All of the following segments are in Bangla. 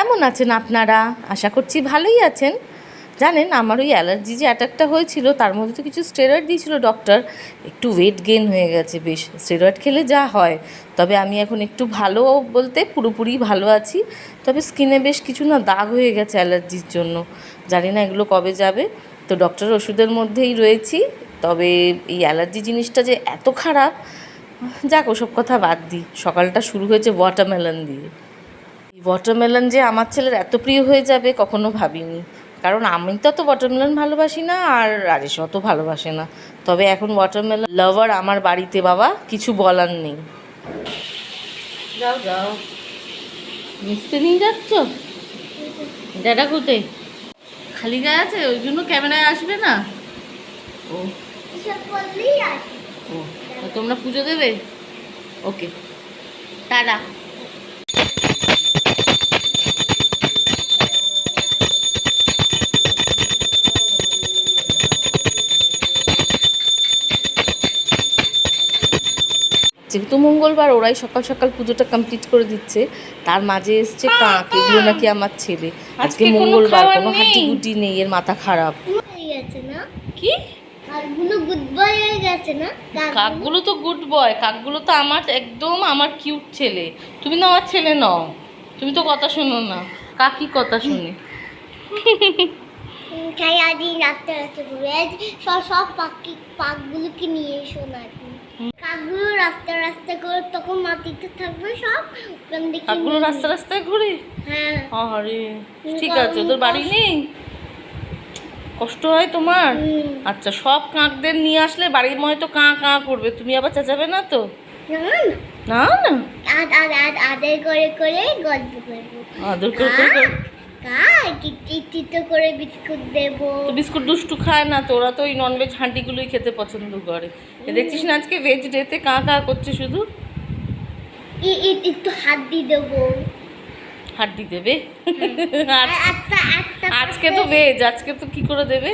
কেমন আছেন আপনারা? আশা করছি ভালোই আছেন। জানেন, আমার ওই অ্যালার্জি যে অ্যাটাকটা হয়েছিল তার মধ্যে তো কিছু স্টেরয়েড দিয়েছিল ডক্টর। একটু ওয়েট গেইন হয়ে গেছে বেশ, স্টেরয়েড খেলে যা হয়। তবে আমি এখন একটু ভালো বলতে পুরোপুরি ভালো আছি। তবে স্কিনে বেশ কিছু না দাগ হয়ে গেছে অ্যালার্জির জন্য। জানি না এগুলো কবে যাবে। তো ডক্টরের ওষুধের মধ্যেই রয়েছি। তবে এই অ্যালার্জি জিনিসটা যে এত খারাপ, যাক ওসব কথা বাদ দিই। সকালটা শুরু হয়েছে ওয়াটারমেলন দিয়ে। ওয়াটারমেলন যে আমার ছেলের এত প্রিয় হয়ে যাবে কখনো ভাবিনি। কারণ আমি তো ওয়াটারমেলন ভালোবাসি না, আর রাজেশ অত ভালোবাসে না। তবে এখন ওয়াটারমেলন লাভার আমার বাড়িতে, বাবা কিছু বলার নেই। যাও যাও, মিশতে নিয়ে যাচ্ছ? ড্যাডা কোথায়? খালি গায়ে আছে, ওই জন্য ক্যামেরায় আসবে না। ও ও, তোমরা পুজো দেবে? ওকে, টাটা। যেহেতু মঙ্গলবার, ওরাই সকাল সকাল পুজোটা কমপ্লিট করে দিচ্ছে। তার মাঝে এসছে কাক, এগুলো নাকি আমার ছেলে। আজকে মঙ্গলবার, কোনো হাঁটি গুটি নেই, এর মাথা খারাপ। কি কাকগুলো গুড বয় হয়ে গেছে না? কাকগুলো তো গুড বয়, কাকগুলো তো আমার একদম আমার কিউট ছেলে। তুমি না আমার ছেলে নও, তুমি তো কথা শোনো না। কাক কি কথা শুনে? তাই আজ রাস্তা রাস্তা ঘুরে সব পাকগুলোকে নিয়ে এসো না। কাকগুলো রাস্তা রাস্তা করে তখন মাটিতে থাকবে সব, ওখান থেকে কাকগুলো রাস্তা রাস্তায় ঘুরে? হ্যাঁ। আরে ঠিক আছে, তোর বাড়ি নেই? কষ্ট হয় তোমার? আচ্ছা, সব কাকদের নিয়ে আসলে বাড়ির ময় তো কাঁ কাঁ করবে, তুমি আবার চেঁচাবে না তো? না না, আদর করে করে গল্প করবো। আদর করে করে টিটো করে বিস্কুট দেবো। তো বিস্কুট দুষ্টু খায় না তো, ওরা তো ওই ননভেজ হাঁটিগুলোই খেতে পছন্দ করে। দেখছিস না আজকে ভেজ ডেতে কাঁ কাঁ করছে শুধু। একটু হাত দিয়ে দেবো। হাড্ডি দেবে? আজকে তো ভেজ, আজকে তো কি করে দেবে?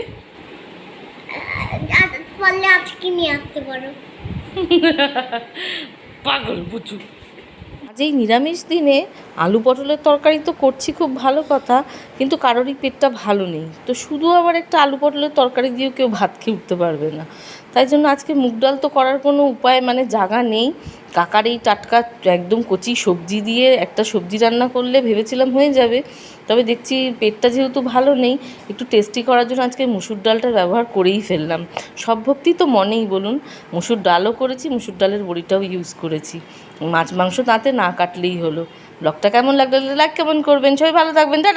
বললে আজকে নিয়ে আসতে পারো। পাগল বুঝু। আজ এই নিরামিষ দিনে আলু পটলের তরকারি তো করছি, খুব ভালো কথা, কিন্তু কারোরই পেটটা ভালো নেই। তো শুধু আবার একটা আলু পটলের তরকারি দিয়েও কেউ ভাত খেয়ে উঠতে পারবে না। তাই জন্য আজকে মুগ ডাল তো করার কোনো উপায় মানে জায়গা নেই। কাকার এই টাটকা একদম কচি সবজি দিয়ে একটা সবজি রান্না করলে ভেবেছিলাম হয়ে যাবে। তবে দেখছি পেটটা যেহেতু ভালো নেই, একটু টেস্টি করার জন্য আজকে মুসুর ডালটা ব্যবহার করেই ফেললাম। সব ভক্তি তো মনেই বলুন। মুসুর ডালও করেছি, মুসুর ডালের বড়িটাও ইউজ করেছি। মাছ মাংস তাতে না কাটলেই হলো। ব্লগটা কেমন লাগলো লাইক কেমন করবেন, সবাই ভালো থাকবেন, টাটা।